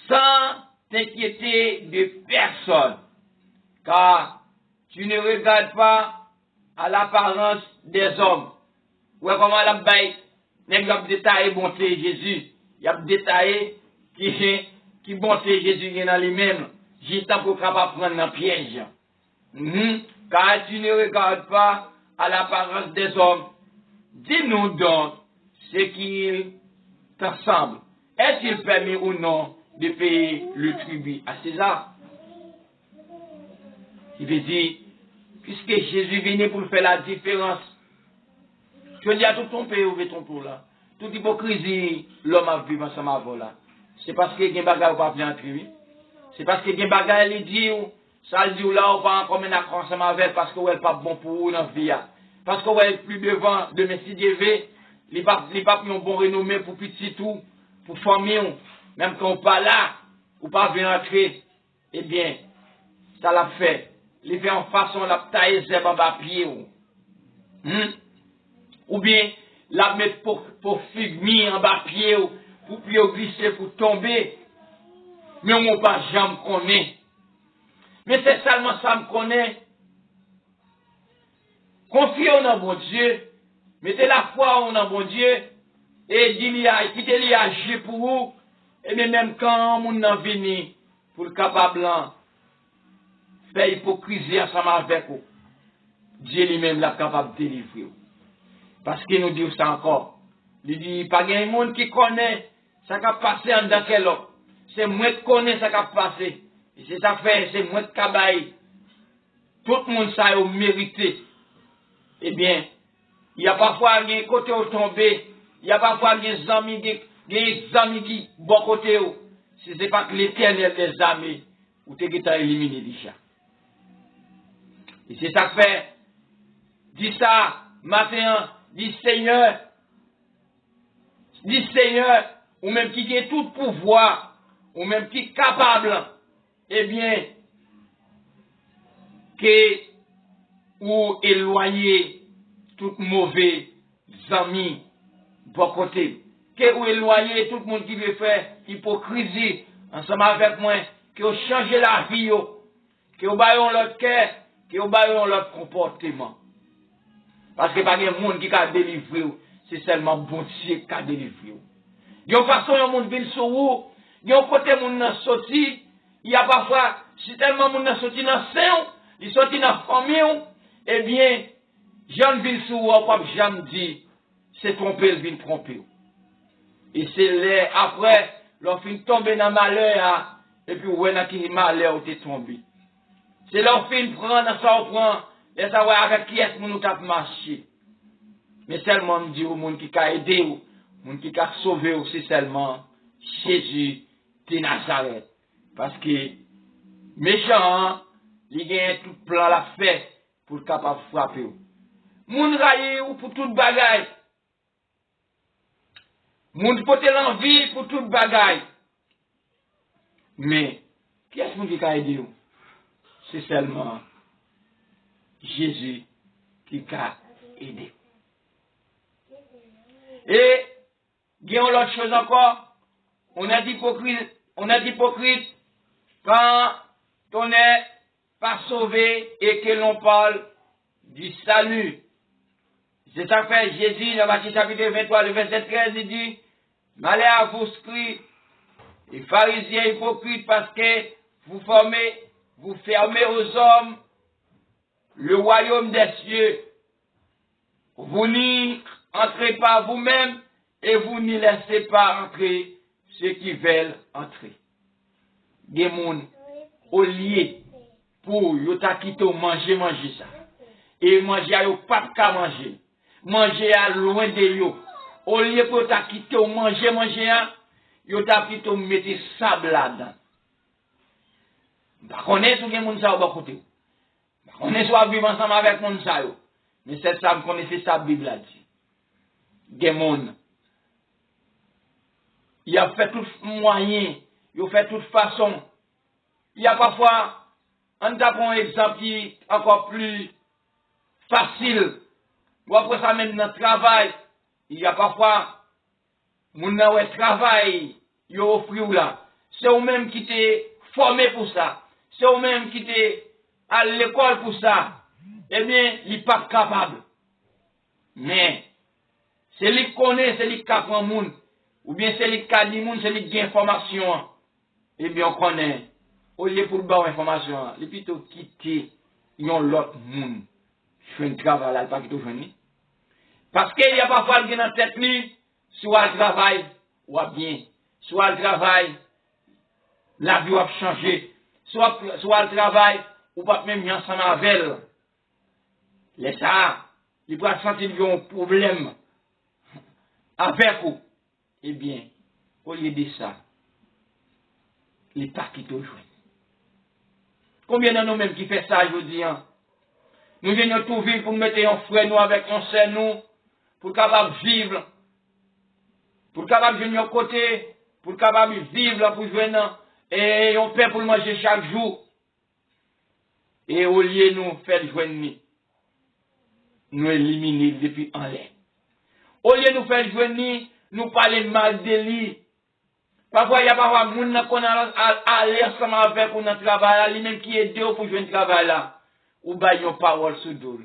sans t'inquiéter de personne, car tu ne regardes pas à l'apparence des hommes. Ouais, comment la bête, n'est pas détaillé bonté Jésus, il y a détaillé qui bonté Jésus dans lui-même, juste pour capable prendre un piège. Car tu ne regardes pas à l'apparence des hommes. Dis-nous donc ce qu'il t'assemble. Est-il permis ou non de payer le tribut à César? Il veut dire, puisque Jésus venait pour faire la différence, tu veux dire tout ton pays ou ton pour là, toute hypocrisie, l'homme a vu ensemble avant là. C'est parce que il y a des bagages ou pas bien tribut. C'est parce que il y a des bagages il dit, ça le dit là, ou pas encore un accord ensemble avec parce que elle pas bon pour vous dans la vie. Parce que elle plus devant de mes CDV, il pas un bon renommé pour petit tout, pour famille, même quand on pas là, ou pas venir entrer, eh bien, ça l'a fait. Il fait en façon la taille zèbre en bas pied. Ou bien, la mettre pour figmi en bas pied, pour pied glisser, pour tomber. Mais on ne pas jamais connaît. Mais c'est seulement ça me connaît. Confiez en bon Dieu. Mettez la foi en bon Dieu. Et quittez-lui agir pour vous. Et même quand on a venu pour le capable faire hypocrisie ensemble avec vous, Dieu lui-même l'a capable de délivrer. Parce qu'il nous dit ça encore. Il dit, pas de monde qui connaît ça qui a passé en dans quel autre. C'est moi qui connais ça qui a passé. Et c'est ça fait, c'est moi qui cabaye. Tout le monde ça a mérité. Eh bien, il y a parfois des côtés où tomber. Il y a parfois des amis qui bon côté où. Si ce n'est pas que l'éternel des amis, ou t'es éliminé déjà. Et c'est ça que fait. Dis ça, matin, dis Seigneur, ou même qui a tout pouvoir, ou même qui est capable, eh bien, que ou éloigner tout mauvais amis, bon côté. Que ou éloigner tout le monde qui veut faire hypocrisie ensemble avec moi, que vous changez la vie, que vous baillez l'autre cœur, que vous baillez l'autre comportement. Parce que pas de monde qui a délivré, c'est seulement bon Dieu qui a délivré. Il y a une façon dont monde vient sur vous, il y a un côté monde n'a sorti, il y a parfois, si tellement monde n'a sorti dans le sein, il sorti dans la famille, eh bien, Jean vient sur vous, comme Jean dit, c'est tromper, il vient tromper. Et c'est là, après, l'on finit tomber dans le malheur, et puis, où est-ce qu'il malheur où t'es tombé. C'est là, on finit prendre, ça, on prend, et ça, avec qui est-ce que nous avons marché. Mais seulement, on dit au monde qui a aidé, au monde qui a sauvé, c'est seulement Jésus de Nazareth. Parce que, méchant, il y a tout plan la fait pour capable de frapper. Moun raillé ou pour toute bagaille. Moun pote l'envie pour toute bagaille. Mais, qui est-ce qui a aidé? C'est seulement Jésus qui a aidé. Et, il y a l'autre chose encore. On a d'hypocrite quand on n'est pas sauvé et que l'on parle du salut. C'est ça que fait Jésus dans Matthieu chapitre 23, le verset 13, il dit, malheur à vous, scribes et pharisiens hypocrites, parce que vous fermez aux hommes le royaume des cieux. Vous n'y entrez pas vous-même et vous n'y laissez pas entrer ceux qui veulent entrer. Des gens, au lieu pour yo ta quitté manger ça. Et manger à yo pas qu'à manger. Manger à loin de yo. Au lieu pour ta quitté manger yo ta plutôt mettre sable là-dedans. Bah connaît tout gen moun ça au côté. Bah connaît soit vivre ensemble avec moun ça yo. Mais c'est ça connaissez ça Bible a dit. Gen moun il a fait tout moyen, il a fait toute façon. Il y a parfois, on t'a pris un exemple qui est encore plus facile. Ou après ça, même dans le travail, il y a parfois, mon travail, il offre là. C'est eux-mêmes qui t'es formé pour ça. C'est eux-mêmes qui t'es à l'école pour ça. Eh bien, il n'est pas capable. Mais, c'est lui qui connaît, c'est lui qui apprend le monde. Ou bien c'est lui qui a dit monde, c'est lui qui a information. Eh bien, on connaît. Au lieu pour le bas information, il est plutôt quitter l'autre monde. Je fais un travail là, pas quitter le. Parce qu'il y a parfois qui dans la tête, soit le travail, ou bien, soit le travail, la vie va changer, soit le travail, ou pas même ensemble avec elle. Les ça, il va sentir qu'il y a un problème avec vous. Eh bien, au lieu de ça, les pas qui te jouent. Combien de nous-mêmes qui fait ça, je dis, hein? Nous venons tout vivre pour mettre un frère nous avec un sœur nous, pour capable vivre, pour capable venir au côté, pour capable vivre, pour jouer, et on paie pour manger chaque jour. Et au lieu de nous faire jouer, nous éliminer depuis en l'air. Au lieu de nous faire jouer, nous parler mal de lui. Parfois, il y a parfois des gens qui ont aller ensemble avec nous dans le travail, lui-même qui aide pour jouer le travail là. Ou bien, ils ont parole sur dos,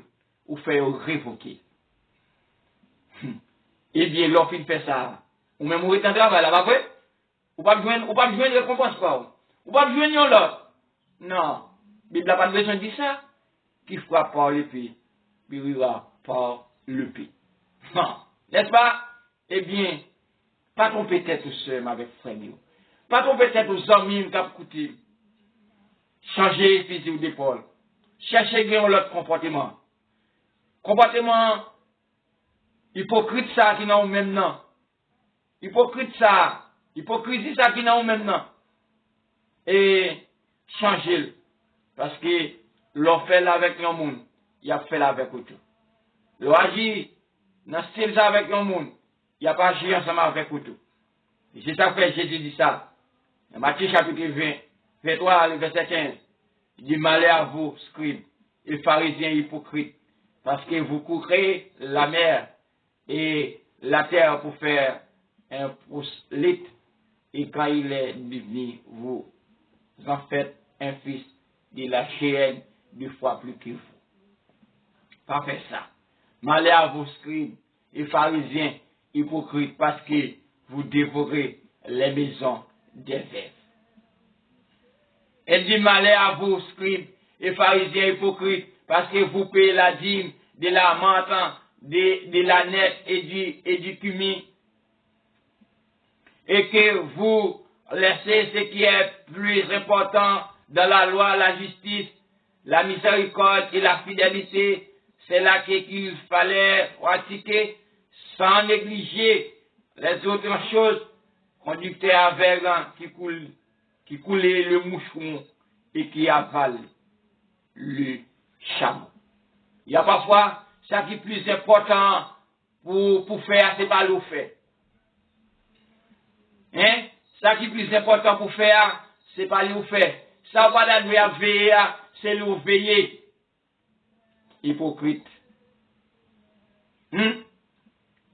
ou faire révoquer. Eh bien, l'offre, il fait ça. Ou même, vous êtes en travail là, pas vrai? Ou pas besoin de récompense pas. Ou pas besoin de l'autre. Non. La Bible n'a pas besoin de dire ça. Qui fera par le pays, vivra par le pays. Non. N'est-ce pas? Eh bien, pas tromper tête au seul avec frère. Pas tromper tête aux amis qui ont coûté. Changer physique d'épaule. Chercher l'autre comportement. Comportement hypocrite ça qui n'a même non. Hypocrite ça. Hypocrisie ça qui n'a même non. Et changer. Parce que l'on fait là avec le monde. Il a fait là avec autre. L'on agit dans ce style avec le monde. Il n'y a pas agi ensemble avec autre. C'est ça que Jésus dit ça. Dans Matthieu chapitre 20, 23, le verset 15. Il dit malheur à vous, scribes et pharisiens hypocrites, parce que vous courez la mer et la terre pour faire un prosélyte, et quand il est devenu, vous en faites un fils de la chienne 2 fois plus que vous. Pas faire ça. Malheur à vous, scribes et pharisiens hypocrites, parce que vous dévorez les maisons des veuves. Elle dit malheur à vous, scribes et pharisiens hypocrites, parce que vous payez la dîme de la menthe, de la nette et du cumin, et que vous laissez ce qui est plus important dans la loi, la justice, la miséricorde et la fidélité. C'est là qu'il fallait pratiquer sans négliger les autres choses, conducteurs aveugles qui coulaient le moucheron et qui avalent le chameau. Il y a parfois, ce qui est plus important pour faire, c'est pas le fait. Hein? Ce qui est plus important pour faire, c'est pas lui fait. Ça va la nuit à veiller, c'est lui veiller. Hypocrite.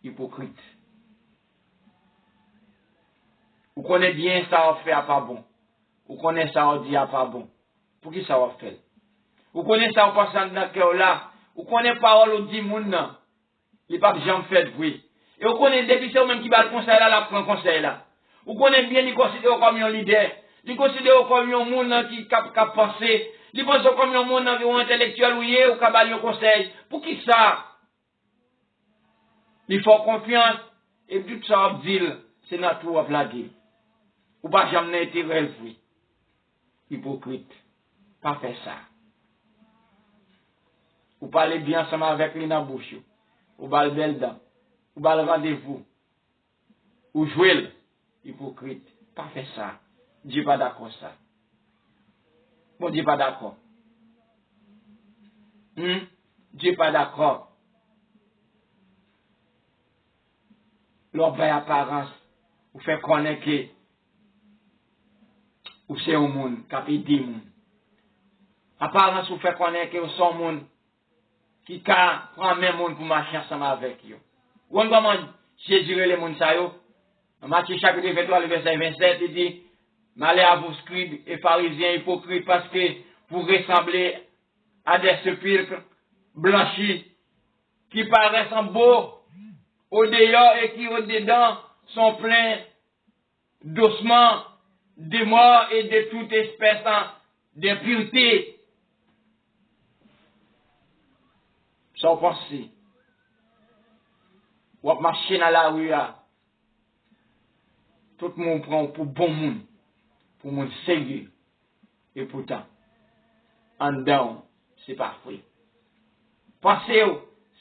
Hypocrite. Vous connaissez bien ça, on fait à pas bon. Vous connaissez ça, on dit à pas bon. Pour qui ça va faire? Vous connaissez ça, on passe dans le cœur là. Vous connaissez parole au dit moun nan. Les papes jamais fait de bruit. Et vous connaissez depuis c'est vous-même qui va le conseil là, la prend conseil là. Vous connaissez bien, il considère comme un leader. Il considère comme un monde qui a pensé. Il pense comme un monde intellectuel ou qui a un conseil. Pour qui ça? Il faut confiance. Et tout ça, c'est notre à blaguer. Ou pas jamais été rêvé. Hypocrite. Pas faire ça. Vous parlez bien ensemble avec lui dans la bouche. Vous parlez belle dent. Vous parlez rendez-vous. Ou jouez. Hypocrite. Pas faire ça. Dieu pas d'accord ça. Bon, Dieu pas d'accord. Dieu pas d'accord. Leur belle apparence. Vous fait connaître que ou c'est un monde qui a aidé monde. Apparence vous fait connaître que c'est un monde qui prend même monde pour marcher ensemble avec eux. Ou on comment Jésus les monde ça yo. Dans Matthieu chapitre 23 le verset 27 il dit malheur à vous scribes et pharisiens hypocrites parce que vous ressemblez à des sépulcres blanchis qui paraissent beaux au dehors et qui au dedans sont pleins d'ossements, de morts et de toute espèce d'impureté. Ça vous pensez? Ou marcher dans la rue, tout le monde prend pour bon monde, pour monde sérieux. Et pourtant, en dedans, c'est pas vrai. Pensez,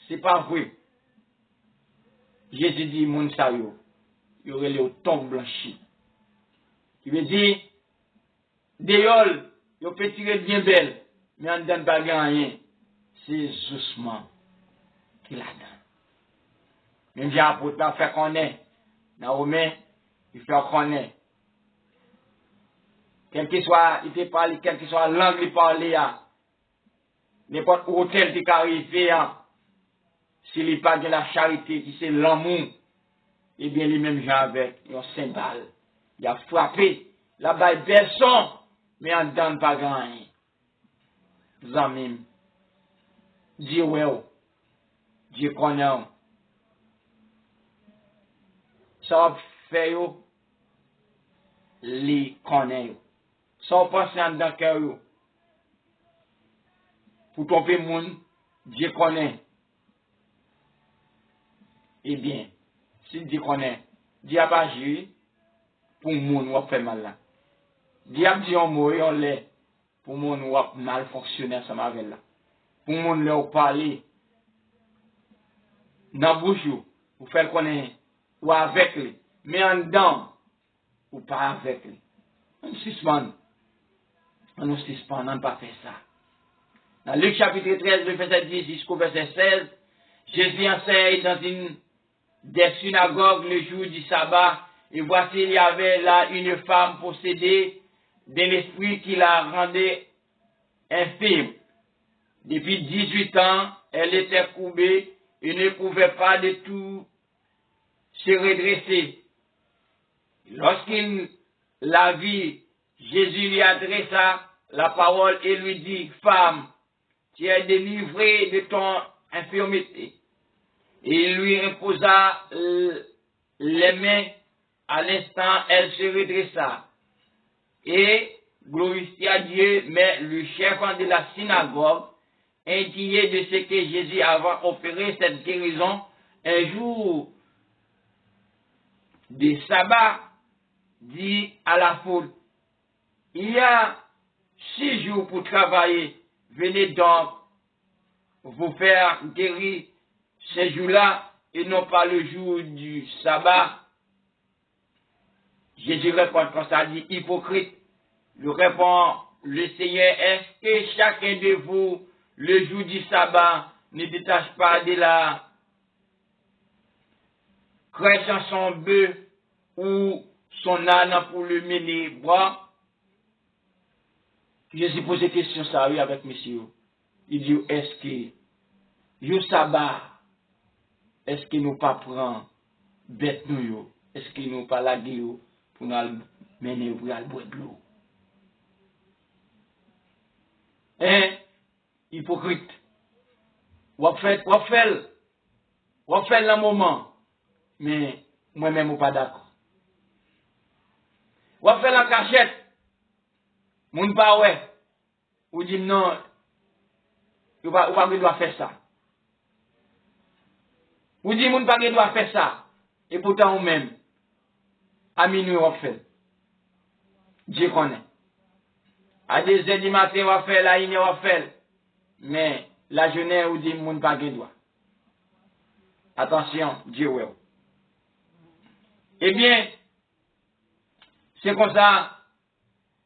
c'est pas vrai. Jésus dit, moun sa yo, il y aurait le tombe blanchi. Il veut dire, déol, yo peut tirer bien belle, mais en dedans pas rien. C'est justement qu'il a donné. Même j'ai apporté à faire connaître. Dans Romain, il fait connaître. Quel que soit, il fait parler, quel que soit la langue il parle, n'importe hôtel qui arrive, s'il n'est pas de la charité, qui c'est l'amour, eh bien, les mêmes gens avec, ils ont 5 balles. Il a frappé, là-bas, il belle son, mais en dedans pas grand. Zamim. Dieu, ouais, Dieu connaît. Ça va faire, les connaît. Ça va passer en dedans cœur. Pour tromper le monde, Dieu connaît. Eh bien, si Dieu connaît, Dieu a pas agi pour le monde qui fait mal là. Dieu a dit un mot et on l'est pour le monde qui mal fonctionné ça avec là. Pour le monde qui parler dans la bouche, vous faites connaître ou avec lui, mais en dedans, ou pas avec lui. On suspend. On ne pas faire ça. Dans Luc chapitre 13, le verset 10 jusqu'au verset 16, Jésus enseigne dans une des synagogues le jour du sabbat, et voici il y avait là une femme possédée d'un esprit qui la rendait infirme. Depuis 18 ans, elle était courbée et ne pouvait pas de tout se redresser. Lorsqu'il la vit, Jésus lui adressa la parole et lui dit, femme, tu es délivrée de ton infirmité. Et il lui imposa les mains. À l'instant, elle se redressa et glorifia Dieu, mais le chef de la synagogue, indigné de ce que Jésus avait opéré cette guérison, un jour de sabbat, dit à la foule, il y a 6 jours pour travailler, venez donc vous faire guérir ces jours-là et non pas le jour du sabbat. Jésus répond comme ça, dit hypocrite. Le répond le Seigneur, est-ce que chacun de vous, le jour du sabbat, ne détache pas de la crèche en son bœuf ou son âne pour le mener boire? Jésus pose des questions ça oui avec monsieur. Il dit est-ce que yo sabbat est-ce que nous pas prend bête nous yo? Est-ce que nous pas laguer yo pour nous mener pour aller boire de l'eau? Hein? Hypocrite. Ou fait le moment mais moi-même ou pas d'accord. Ou fait la cachette. Moun pas ouais. Ou dit non, ou pas doit faire ça. Ou dit moun pas doit faire ça. Et pourtant ou même à minuit on fait. Dieu connaît. À 2h du matin on fait, la une on fait. Mais la journée ou dit moun pas doit. Attention, Dieu ouais. Eh bien, c'est comme ça.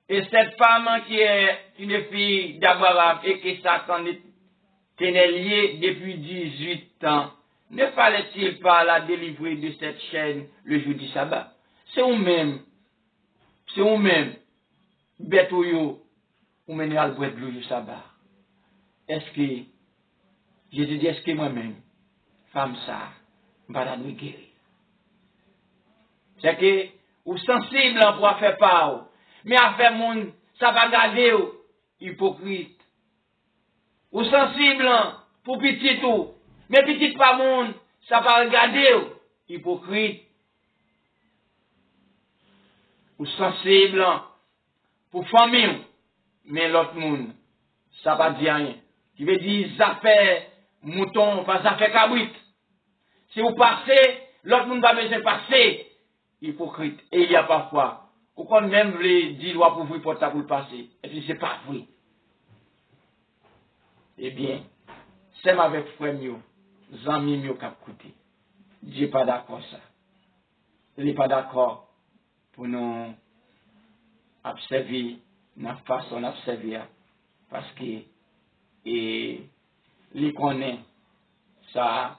Et cette femme qui est une fille d'Abraham et que Satan tenait liée depuis 18 ans, ne fallait-il pas la délivrer de cette chaîne le jour du sabbat? C'est vous-même, bête ou yo, ou menez à le boire le jour du sabbat. Est-ce que, je te dis, est-ce que moi-même, femme ça, va la nous guérir? C'est que, ou sensible pour faire part, mais à faire monde, ça va garder, hypocrite. Ou sensible pour petit tout, mais petit pas monde, ça va regarder, hypocrite. Ou sensible pour famille, mais l'autre monde, ça va dire rien. Qui veut dire, ça fait mouton, pas ça fait cabrit. Si vous passez, l'autre monde va besoin passer, hypocrite. Et il y a parfois, ou qu'on même les dit, doit pour vous, pour ça pour le passer. Et puis c'est pas vrai. Eh bien, c'est avec frère mio, zami mio qui a coûté. Dieu n'est pas d'accord ça. Il n'est pas d'accord pour nous observer, notre façon d'observer. Parce que, il connaît ça,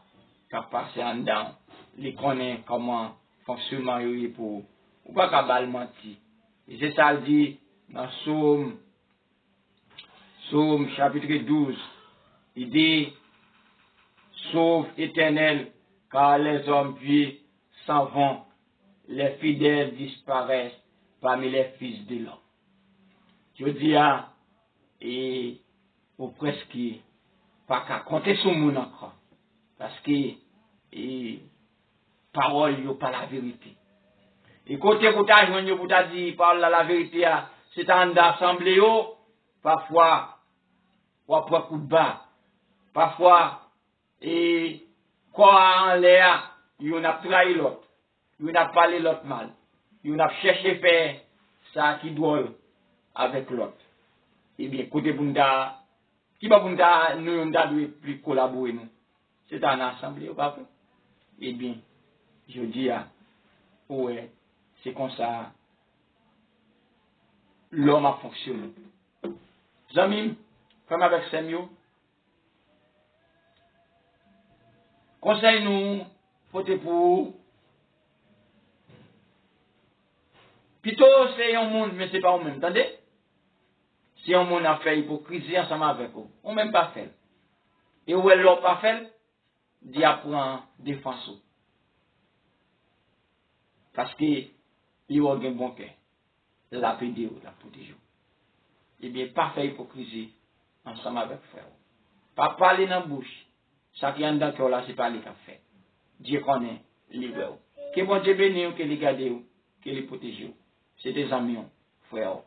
qui a passé en dedans. Il connaît comment fonctionnement est pour, ou pas qu'à bal menti. Et c'est ça, il dit, dans Psaume chapitre 12, il dit, sauve éternel, car les hommes pieux s'en vont, les fidèles disparaissent parmi les fils de l'homme. Je dis, et ou presque pas qu'à compter sur mon encore, parce que parole n'est pas la vérité. Et côté vous t'a dit, parle la vérité, c'est en assemblée, parfois, ou après coup de bas, parfois, et quoi en l'air, il a trahi l'autre, il a parlé l'autre mal, il a cherché faire ça qui doit avec l'autre. Eh bien, côté Bunda, qui va Bunda, nous devons plus collaborer, nous. C'est en assemblée, ou pas? Eh bien, je dis, ouais, c'est comme ça, l'homme a fonctionné. Zamim, comme avec Samuel, conseille nous, voter pour. Plutôt, c'est un monde, mais c'est pas au même, attendez? Si un monde a fait hypocrisie ensemble avec vous, on même pas fait. Et où est l'autre pas fait? D'y apprendre défense. Parce que, il y a un bon cœur. La pédé ou la protéger. Eh bien, pas faire hypocrisie ensemble avec frère. Pas parler dans la bouche. Ça qui est dans le cœur là, c'est pas les qu'a fait. Dieu connaît, libre. Que bon Dieu bénisse, que les garde, que les protège. C'est des amis, frère.